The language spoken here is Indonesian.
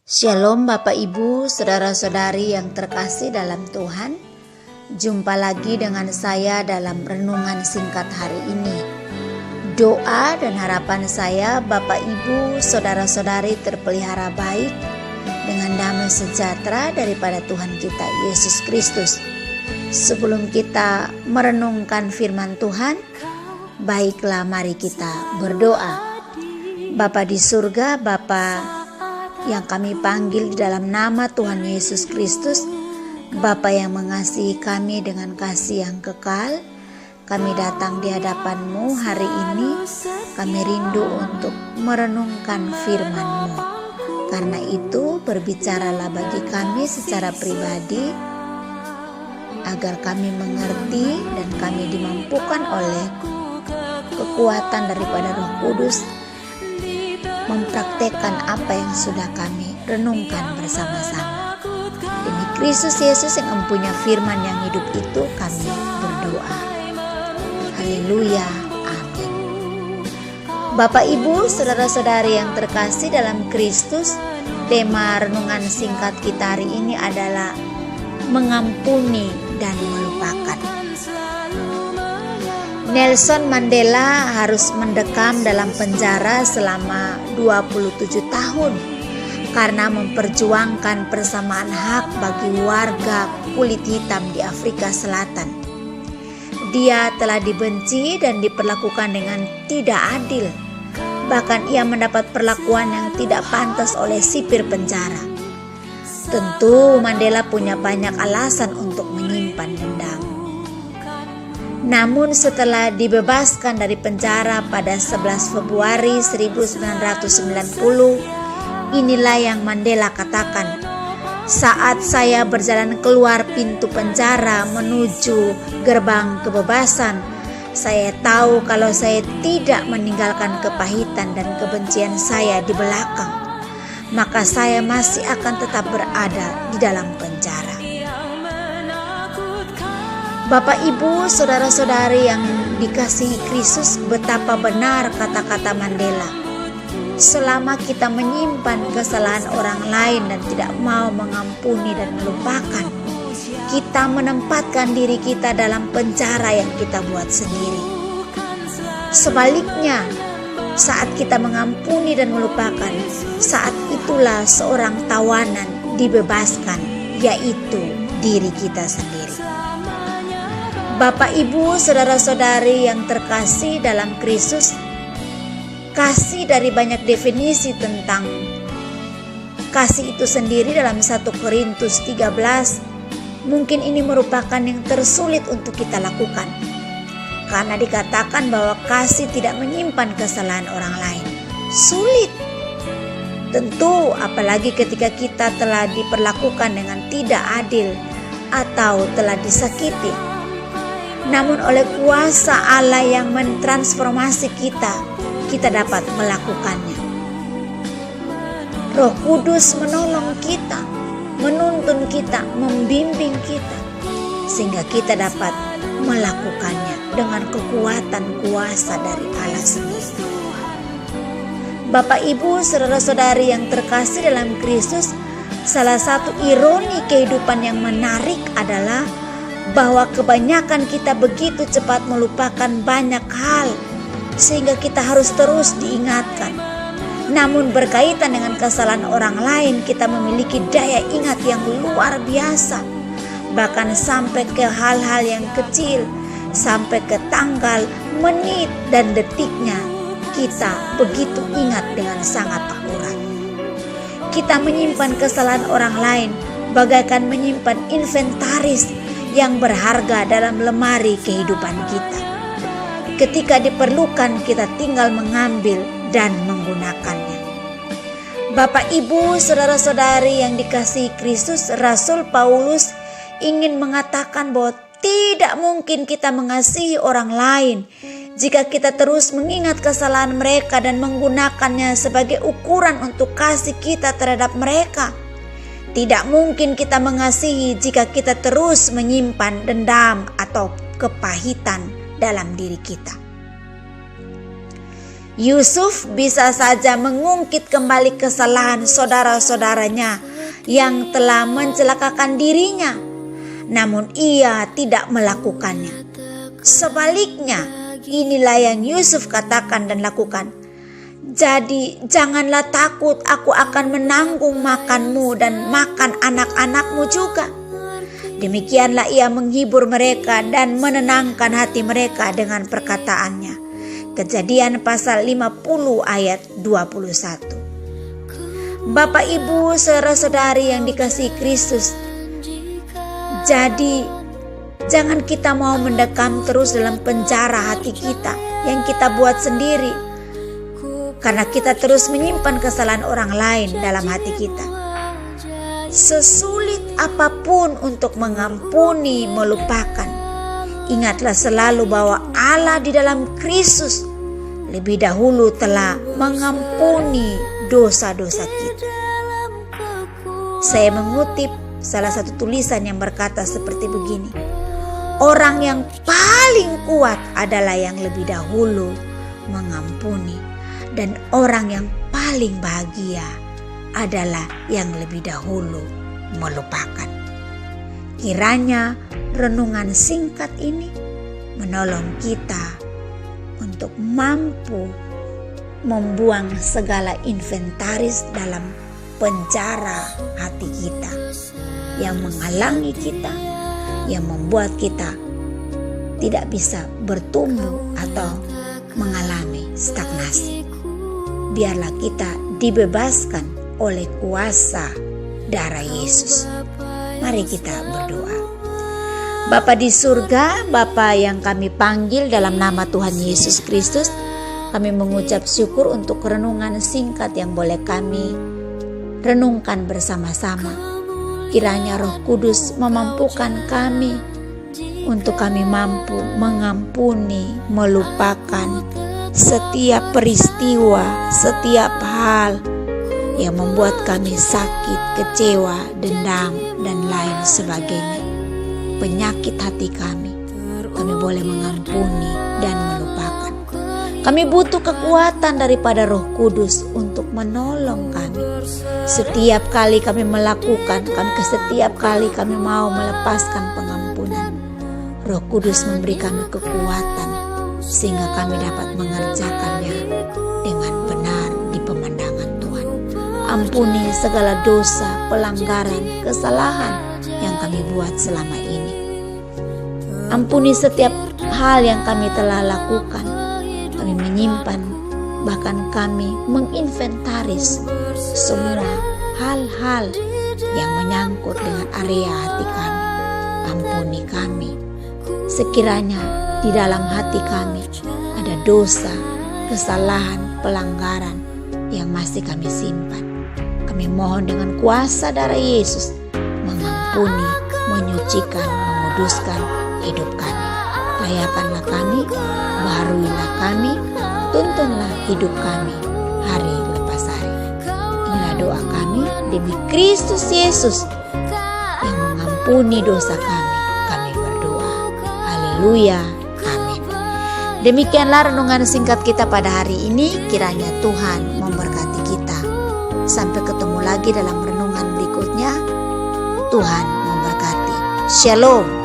Shalom Bapak Ibu, Saudara-saudari yang terkasih dalam Tuhan. Jumpa lagi dengan saya dalam renungan singkat hari ini. Doa dan harapan saya Bapak Ibu, Saudara-saudari terpelihara baik dengan damai sejahtera daripada Tuhan kita Yesus Kristus. Sebelum kita merenungkan firman Tuhan, baiklah mari kita berdoa. Bapa di surga, Bapa yang kami panggil di dalam nama Tuhan Yesus Kristus, Bapa yang mengasihi kami dengan kasih yang kekal, kami datang di hadapan-Mu hari ini, kami rindu untuk merenungkan firman-Mu. Karena itu berbicaralah bagi kami secara pribadi, agar kami mengerti dan kami dimampukan oleh kekuatan daripada Roh Kudus mempraktekkan apa yang sudah kami renungkan bersama-sama. Demi Kristus Yesus yang mempunyai firman yang hidup itu kami berdoa. Haleluya, amin. Bapak Ibu, Saudara-saudari yang terkasih dalam Kristus, tema renungan singkat kita hari ini adalah mengampuni dan melupakan. Nelson Mandela harus mendekam dalam penjara selama 27 tahun karena memperjuangkan persamaan hak bagi warga kulit hitam di Afrika Selatan. Dia telah dibenci dan diperlakukan dengan tidak adil. Bahkan ia mendapat perlakuan yang tidak pantas oleh sipir penjara. Tentu Mandela punya banyak alasan untuk menyimpan dendam. Namun setelah dibebaskan dari penjara pada 11 Februari 1990, inilah yang Mandela katakan, "Saat saya berjalan keluar pintu penjara menuju gerbang kebebasan, saya tahu kalau saya tidak meninggalkan kepahitan dan kebencian saya di belakang, maka saya masih akan tetap berada di dalam penjara." Bapak Ibu, Saudara-saudari yang dikasihi Kristus, betapa benar kata-kata Mandela. Selama kita menyimpan kesalahan orang lain dan tidak mau mengampuni dan melupakan, kita menempatkan diri kita dalam penjara yang kita buat sendiri. Sebaliknya, saat kita mengampuni dan melupakan, saat itulah seorang tawanan dibebaskan, yaitu diri kita sendiri. Bapak Ibu, Saudara-saudari yang terkasih dalam Kristus, kasih dari banyak definisi tentang kasih itu sendiri dalam 1 Korintus 13, mungkin ini merupakan yang tersulit untuk kita lakukan. Karena dikatakan bahwa kasih tidak menyimpan kesalahan orang lain. Sulit. Tentu apalagi ketika kita telah diperlakukan dengan tidak adil atau telah disakiti. Namun oleh kuasa Allah yang mentransformasi kita dapat melakukannya. Roh Kudus menolong kita, menuntun kita, membimbing kita, sehingga kita dapat melakukannya dengan kekuatan kuasa dari Allah sendiri. Bapak Ibu, Saudara-saudari yang terkasih dalam Kristus, salah satu ironi kehidupan yang menarik adalah bahwa kebanyakan kita begitu cepat melupakan banyak hal sehingga kita harus terus diingatkan. Namun berkaitan dengan kesalahan orang lain, kita memiliki daya ingat yang luar biasa, bahkan sampai ke hal-hal yang kecil, sampai ke tanggal, menit, dan detiknya kita begitu ingat dengan sangat akurat. Kita menyimpan kesalahan orang lain bagaikan menyimpan inventaris yang berharga dalam lemari kehidupan kita. Ketika diperlukan, kita tinggal mengambil dan menggunakannya. Bapak Ibu, Saudara-saudari yang dikasihi Kristus, Rasul Paulus ingin mengatakan bahwa tidak mungkin kita mengasihi orang lain jika kita terus mengingat kesalahan mereka dan menggunakannya sebagai ukuran untuk kasih kita terhadap mereka. Tidak mungkin kita mengasihi jika kita terus menyimpan dendam atau kepahitan dalam diri kita. Yusuf bisa saja mengungkit kembali kesalahan saudara-saudaranya yang telah mencelakakan dirinya, namun ia tidak melakukannya. Sebaliknya, inilah yang Yusuf katakan dan lakukan. Jadi janganlah takut, aku akan menanggung makanmu dan makan anak-anakmu juga. Demikianlah ia menghibur mereka dan menenangkan hati mereka dengan perkataannya. Kejadian pasal 50 ayat 21. Bapak Ibu saudara-saudari yang dikasihi Kristus, jadi jangan kita mau mendekam terus dalam penjara hati kita yang kita buat sendiri, karena kita terus menyimpan kesalahan orang lain dalam hati kita. Sesulit apapun untuk mengampuni, melupakan, ingatlah selalu bahwa Allah di dalam Kristus lebih dahulu telah mengampuni dosa-dosa kita. Saya mengutip salah satu tulisan yang berkata seperti begini. Orang yang paling kuat adalah yang lebih dahulu mengampuni, dan orang yang paling bahagia adalah yang lebih dahulu melupakan. Kiranya renungan singkat ini menolong kita untuk mampu membuang segala inventaris dalam penjara hati kita yang menghalangi kita, yang membuat kita tidak bisa bertumbuh atau mengalami stagnasi. Biarlah kita dibebaskan oleh kuasa darah Yesus. Mari kita berdoa. Bapa di surga, Bapa yang kami panggil dalam nama Tuhan Yesus Kristus, kami mengucap syukur untuk renungan singkat yang boleh kami renungkan bersama-sama. Kiranya Roh Kudus memampukan kami untuk kami mampu mengampuni, melupakan setiap peristiwa, setiap hal yang membuat kami sakit, kecewa, dendam, dan lain sebagainya. Penyakit hati kami boleh mengampuni dan melupakan. Kami butuh kekuatan daripada Roh Kudus untuk menolong kami. Setiap kali kami melakukan, setiap kali kami mau melepaskan pengampunan, Roh Kudus memberi kami kekuatan sehingga kami dapat mengerjakannya dengan benar di pemandangan Tuhan. Ampuni segala dosa, pelanggaran, kesalahan yang kami buat selama ini. Ampuni setiap hal yang kami telah lakukan. Kami menyimpan, bahkan kami menginventaris semua hal-hal yang menyangkut dengan area hati kami. Ampuni kami. Sekiranya di dalam hati kami ada dosa, kesalahan, pelanggaran yang masih kami simpan, kami mohon dengan kuasa darah Yesus mengampuni, menyucikan, menguduskan hidup kami. Layakanlah kami, baharuilah kami, tuntunlah hidup kami hari lepas hari. Inilah doa kami demi Kristus Yesus yang mengampuni dosa kami. Kami berdoa. Haleluya. Amin. Demikianlah renungan singkat kita pada hari ini. Kiranya Tuhan memberkati kita. Sampai ketemu lagi dalam renungan berikutnya. Tuhan memberkati. Shalom.